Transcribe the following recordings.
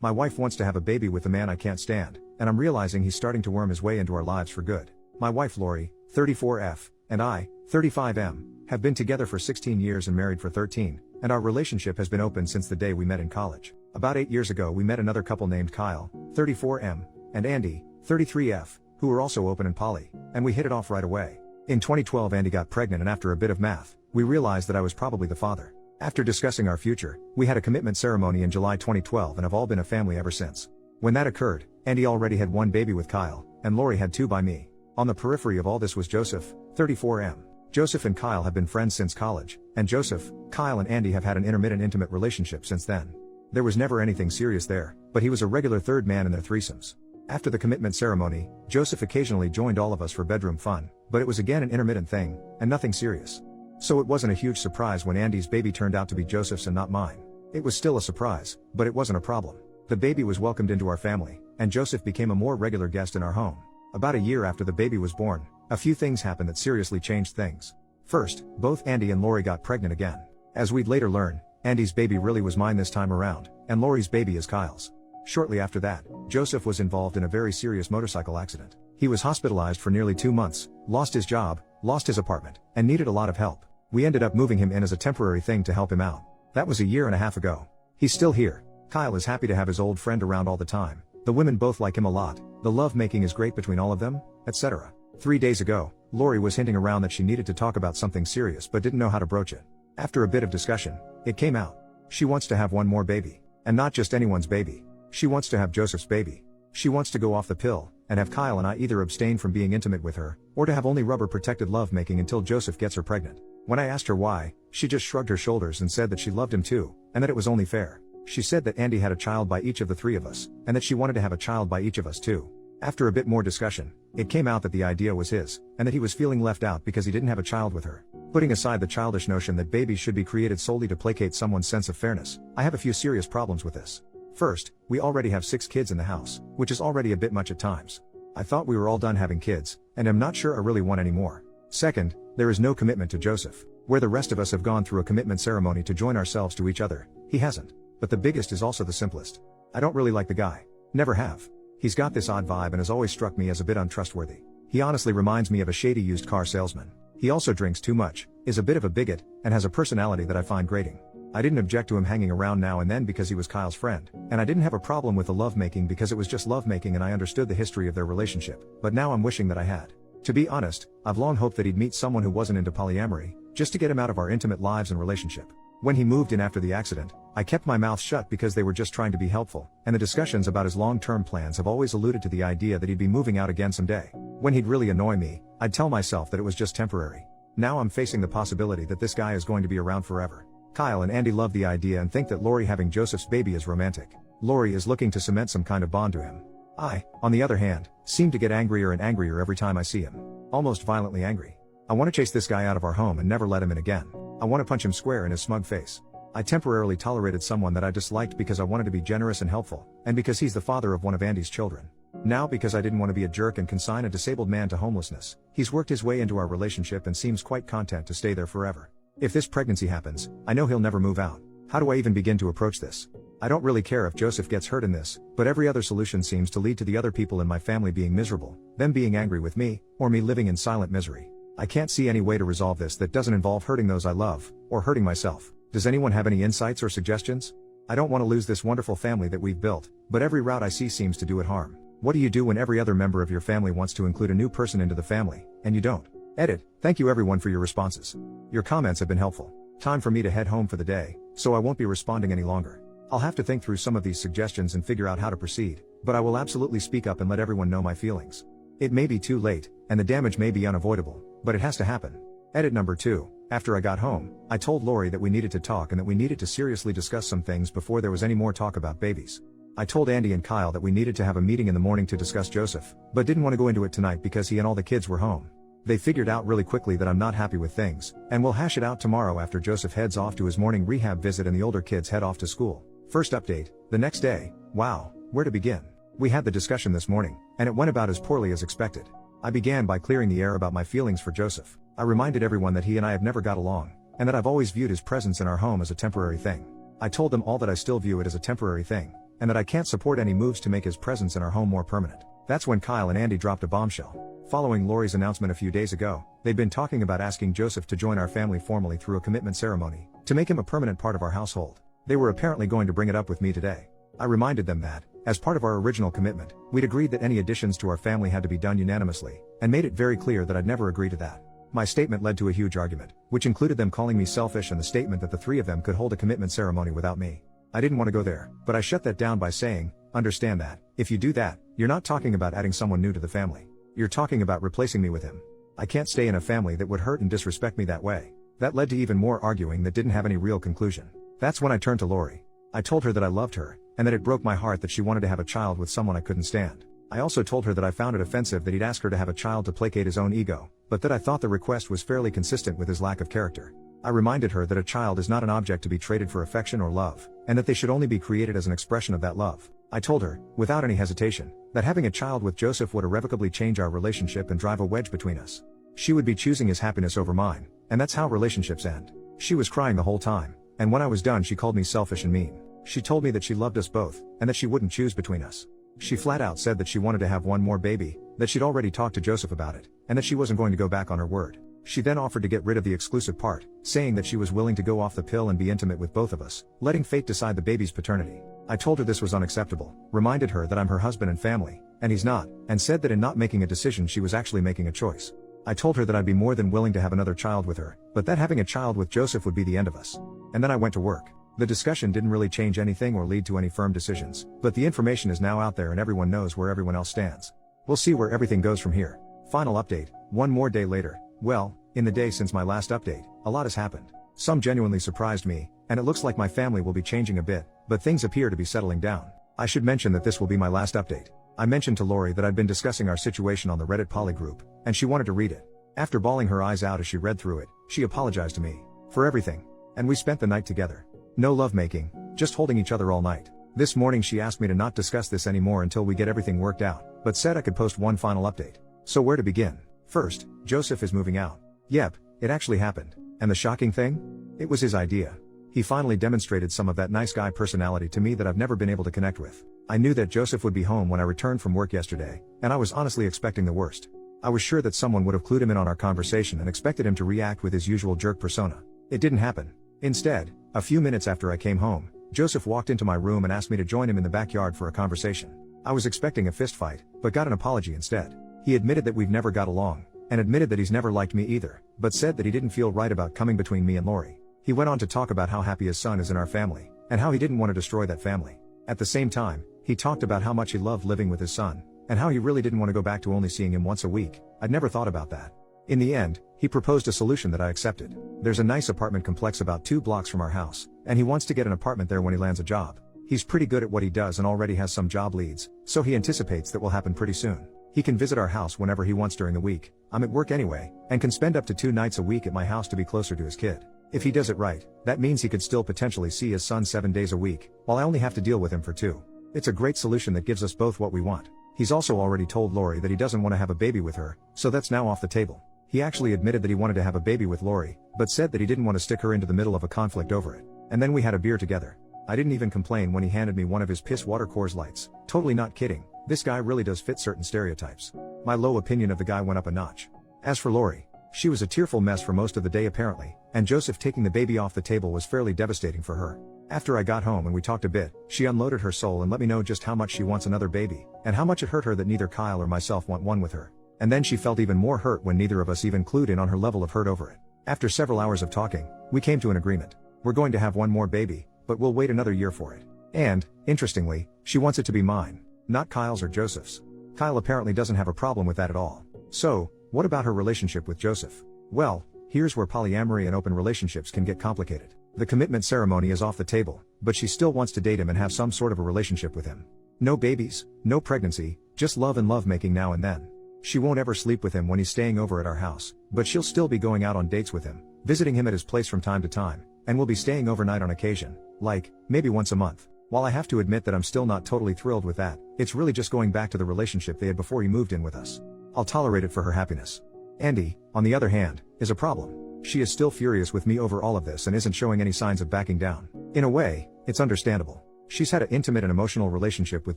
My wife wants to have a baby with a man I can't stand, and I'm realizing he's starting to worm his way into our lives for good. My wife Lori, 34F, and I, 35M, have been together for 16 years and married for 13, and our relationship has been open since the day we met in college. About 8 years ago we met another couple named Kyle, 34M, and Andy, 33F, who were also open and poly, and we hit it off right away. In 2012 Andy got pregnant, and after a bit of math, we realized that I was probably the father. After discussing our future, we had a commitment ceremony in July 2012 and have all been a family ever since. When that occurred, Andy already had one baby with Kyle, and Lori had two by me. On the periphery of all this was Joseph, 34M. Joseph and Kyle have been friends since college, and Joseph, Kyle and Andy have had an intermittent intimate relationship since then. There was never anything serious there, but he was a regular third man in their threesomes. After the commitment ceremony, Joseph occasionally joined all of us for bedroom fun, but it was again an intermittent thing, and nothing serious. So it wasn't a huge surprise when Andy's baby turned out to be Joseph's and not mine. It was still a surprise, but it wasn't a problem. The baby was welcomed into our family, and Joseph became a more regular guest in our home. About a year after the baby was born, a few things happened that seriously changed things. First, both Andy and Lori got pregnant again. As we'd later learn, Andy's baby really was mine this time around, and Lori's baby is Kyle's. Shortly after that, Joseph was involved in a very serious motorcycle accident. He was hospitalized for nearly 2 months, lost his job, lost his apartment, and needed a lot of help. We ended up moving him in as a temporary thing to help him out. That was a year and a half ago. He's still here. Kyle is happy to have his old friend around all the time. The women both like him a lot. The love making is great between all of them, etc. 3 days ago, Lori was hinting around that she needed to talk about something serious but didn't know how to broach it. After a bit of discussion, it came out. She wants to have one more baby. And not just anyone's baby. She wants to have Joseph's baby. She wants to go off the pill, and have Kyle and I either abstain from being intimate with her, or to have only rubber-protected lovemaking until Joseph gets her pregnant. When I asked her why, she just shrugged her shoulders and said that she loved him too, and that it was only fair. She said that Andy had a child by each of the three of us, and that she wanted to have a child by each of us too. After a bit more discussion, it came out that the idea was his, and that he was feeling left out because he didn't have a child with her. Putting aside the childish notion that babies should be created solely to placate someone's sense of fairness, I have a few serious problems with this. First, we already have 6 kids in the house, which is already a bit much at times. I thought we were all done having kids, and I'm not sure I really want any more. Second, there is no commitment to Joseph. Where the rest of us have gone through a commitment ceremony to join ourselves to each other, he hasn't. But the biggest is also the simplest. I don't really like the guy. Never have. He's got this odd vibe and has always struck me as a bit untrustworthy. He honestly reminds me of a shady used car salesman. He also drinks too much, is a bit of a bigot, and has a personality that I find grating. I didn't object to him hanging around now and then because he was Kyle's friend, and I didn't have a problem with the lovemaking because it was just lovemaking and I understood the history of their relationship, but now I'm wishing that I had. To be honest, I've long hoped that he'd meet someone who wasn't into polyamory, just to get him out of our intimate lives and relationship. When he moved in after the accident, I kept my mouth shut because they were just trying to be helpful, and the discussions about his long-term plans have always alluded to the idea that he'd be moving out again someday. When he'd really annoy me, I'd tell myself that it was just temporary. Now I'm facing the possibility that this guy is going to be around forever. Kyle and Andy love the idea and think that Lori having Joseph's baby is romantic. Lori is looking to cement some kind of bond to him. I, on the other hand, seem to get angrier and angrier every time I see him. Almost violently angry. I want to chase this guy out of our home and never let him in again. I want to punch him square in his smug face. I temporarily tolerated someone that I disliked because I wanted to be generous and helpful, and because he's the father of one of Andy's children. Now because I didn't want to be a jerk and consign a disabled man to homelessness, he's worked his way into our relationship and seems quite content to stay there forever. If this pregnancy happens, I know he'll never move out. How do I even begin to approach this? I don't really care if Joseph gets hurt in this, but every other solution seems to lead to the other people in my family being miserable, them being angry with me, or me living in silent misery. I can't see any way to resolve this that doesn't involve hurting those I love, or hurting myself. Does anyone have any insights or suggestions? I don't want to lose this wonderful family that we've built, but every route I see seems to do it harm. What do you do when every other member of your family wants to include a new person into the family, and you don't? Edit. Thank you everyone for your responses. Your comments have been helpful. Time for me to head home for the day, so I won't be responding any longer. I'll have to think through some of these suggestions and figure out how to proceed, but I will absolutely speak up and let everyone know my feelings. It may be too late, and the damage may be unavoidable, but it has to happen. Edit number 2. After I got home, I told Lori that we needed to talk and that we needed to seriously discuss some things before there was any more talk about babies. I told Andy and Kyle that we needed to have a meeting in the morning to discuss Joseph, but didn't want to go into it tonight because he and all the kids were home. They figured out really quickly that I'm not happy with things, and we'll hash it out tomorrow after Joseph heads off to his morning rehab visit and the older kids head off to school. First update, the next day. Wow, where to begin? We had the discussion this morning, and it went about as poorly as expected. I began by clearing the air about my feelings for Joseph. I reminded everyone that he and I have never got along, and that I've always viewed his presence in our home as a temporary thing. I told them all that I still view it as a temporary thing, and that I can't support any moves to make his presence in our home more permanent. That's when Kyle and Andy dropped a bombshell. Following Lori's announcement a few days ago, they'd been talking about asking Joseph to join our family formally through a commitment ceremony, to make him a permanent part of our household. They were apparently going to bring it up with me today. I reminded them that, as part of our original commitment, we'd agreed that any additions to our family had to be done unanimously, and made it very clear that I'd never agree to that. My statement led to a huge argument, which included them calling me selfish and the statement that the three of them could hold a commitment ceremony without me. I didn't want to go there, but I shut that down by saying, understand that, if you do that, you're not talking about adding someone new to the family. You're talking about replacing me with him. I can't stay in a family that would hurt and disrespect me that way. That led to even more arguing that didn't have any real conclusion. That's when I turned to Lori. I told her that I loved her, and that it broke my heart that she wanted to have a child with someone I couldn't stand. I also told her that I found it offensive that he'd ask her to have a child to placate his own ego, but that I thought the request was fairly consistent with his lack of character. I reminded her that a child is not an object to be traded for affection or love, and that they should only be created as an expression of that love. I told her, without any hesitation, that having a child with Joseph would irrevocably change our relationship and drive a wedge between us. She would be choosing his happiness over mine, and that's how relationships end. She was crying the whole time, and when I was done she called me selfish and mean. She told me that she loved us both, and that she wouldn't choose between us. She flat out said that she wanted to have one more baby, that she'd already talked to Joseph about it, and that she wasn't going to go back on her word. She then offered to get rid of the exclusive part, saying that she was willing to go off the pill and be intimate with both of us, letting fate decide the baby's paternity. I told her this was unacceptable, reminded her that I'm her husband and family, and he's not, and said that in not making a decision she was actually making a choice. I told her that I'd be more than willing to have another child with her, but that having a child with Joseph would be the end of us. And then I went to work. The discussion didn't really change anything or lead to any firm decisions, but the information is now out there and everyone knows where everyone else stands. We'll see where everything goes from here. Final update, one more day later. Well, in the day since my last update, a lot has happened. Some genuinely surprised me, and it looks like my family will be changing a bit, but things appear to be settling down. I should mention that this will be my last update. I mentioned to Lori that I'd been discussing our situation on the Reddit Poly group, and she wanted to read it. After bawling her eyes out as she read through it, she apologized to me for everything, and we spent the night together. No lovemaking, just holding each other all night. This morning she asked me to not discuss this anymore until we get everything worked out, but said I could post one final update. So where to begin? First, Joseph is moving out. Yep, it actually happened. And the shocking thing? It was his idea. He finally demonstrated some of that nice guy personality to me that I've never been able to connect with. I knew that Joseph would be home when I returned from work yesterday, and I was honestly expecting the worst. I was sure that someone would have clued him in on our conversation and expected him to react with his usual jerk persona. It didn't happen. Instead, a few minutes after I came home, Joseph walked into my room and asked me to join him in the backyard for a conversation. I was expecting a fistfight, but got an apology instead. He admitted that we've never got along, and admitted that he's never liked me either, but said that he didn't feel right about coming between me and Lori. He went on to talk about how happy his son is in our family, and how he didn't want to destroy that family. At the same time, he talked about how much he loved living with his son, and how he really didn't want to go back to only seeing him once a week. I'd never thought about that. In the end, he proposed a solution that I accepted. There's a nice apartment complex about 2 blocks from our house, and he wants to get an apartment there when he lands a job. He's pretty good at what he does and already has some job leads, so he anticipates that will happen pretty soon. He can visit our house whenever he wants during the week. I'm at work anyway, and can spend up to 2 nights a week at my house to be closer to his kid. If he does it right, that means he could still potentially see his son 7 days a week, while I only have to deal with him for 2. It's a great solution that gives us both what we want. He's also already told Lori that he doesn't want to have a baby with her, so that's now off the table. He actually admitted that he wanted to have a baby with Lori, but said that he didn't want to stick her into the middle of a conflict over it. And then we had a beer together. I didn't even complain when he handed me one of his piss water Coors Lights. Totally not kidding, this guy really does fit certain stereotypes. My low opinion of the guy went up a notch. As for Lori, she was a tearful mess for most of the day apparently, and Joseph taking the baby off the table was fairly devastating for her. After I got home and we talked a bit, she unloaded her soul and let me know just how much she wants another baby, and how much it hurt her that neither Kyle or myself want one with her. And then she felt even more hurt when neither of us even clued in on her level of hurt over it. After several hours of talking, we came to an agreement. We're going to have one more baby, but we'll wait another year for it. And, interestingly, she wants it to be mine, not Kyle's or Joseph's. Kyle apparently doesn't have a problem with that at all. So, what about her relationship with Joseph? Well, here's where polyamory and open relationships can get complicated. The commitment ceremony is off the table, but she still wants to date him and have some sort of a relationship with him. No babies, no pregnancy, just love and lovemaking now and then. She won't ever sleep with him when he's staying over at our house, but she'll still be going out on dates with him, visiting him at his place from time to time, and will be staying overnight on occasion, like, maybe once a month. While I have to admit that I'm still not totally thrilled with that, it's really just going back to the relationship they had before he moved in with us. I'll tolerate it for her happiness. Andy, on the other hand, is a problem. She is still furious with me over all of this and isn't showing any signs of backing down. In a way, it's understandable. She's had an intimate and emotional relationship with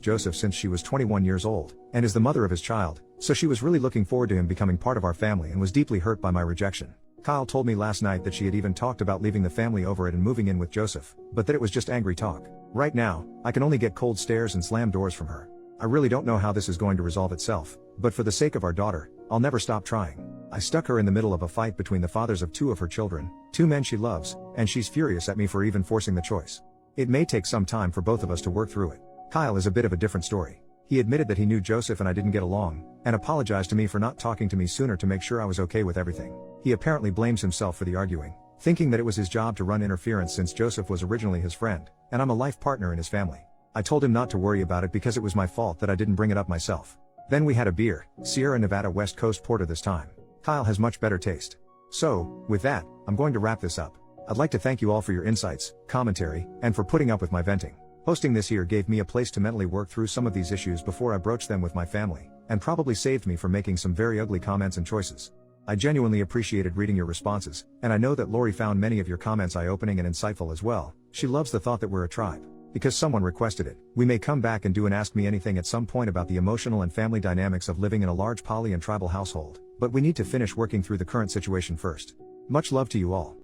Joseph since she was 21 years old, and is the mother of his child, so she was really looking forward to him becoming part of our family and was deeply hurt by my rejection. Kyle told me last night that she had even talked about leaving the family over it and moving in with Joseph, but that it was just angry talk. Right now, I can only get cold stares and slam doors from her. I really don't know how this is going to resolve itself, but for the sake of our daughter, I'll never stop trying. I stuck her in the middle of a fight between the fathers of two of her children, two men she loves, and she's furious at me for even forcing the choice. It may take some time for both of us to work through it. Kyle is a bit of a different story. He admitted that he knew Joseph and I didn't get along, and apologized to me for not talking to me sooner to make sure I was okay with everything. He apparently blames himself for the arguing, thinking that it was his job to run interference since Joseph was originally his friend, and I'm a life partner in his family. I told him not to worry about it because it was my fault that I didn't bring it up myself. Then we had a beer, Sierra Nevada West Coast Porter this time. Kyle has much better taste. So, with that, I'm going to wrap this up. I'd like to thank you all for your insights, commentary, and for putting up with my venting. Posting this here gave me a place to mentally work through some of these issues before I broached them with my family, and probably saved me from making some very ugly comments and choices. I genuinely appreciated reading your responses, and I know that Lori found many of your comments eye-opening and insightful as well. She loves the thought that we're a tribe. Because someone requested it, we may come back and do an Ask Me Anything at some point about the emotional and family dynamics of living in a large poly and tribal household, but we need to finish working through the current situation first. Much love to you all.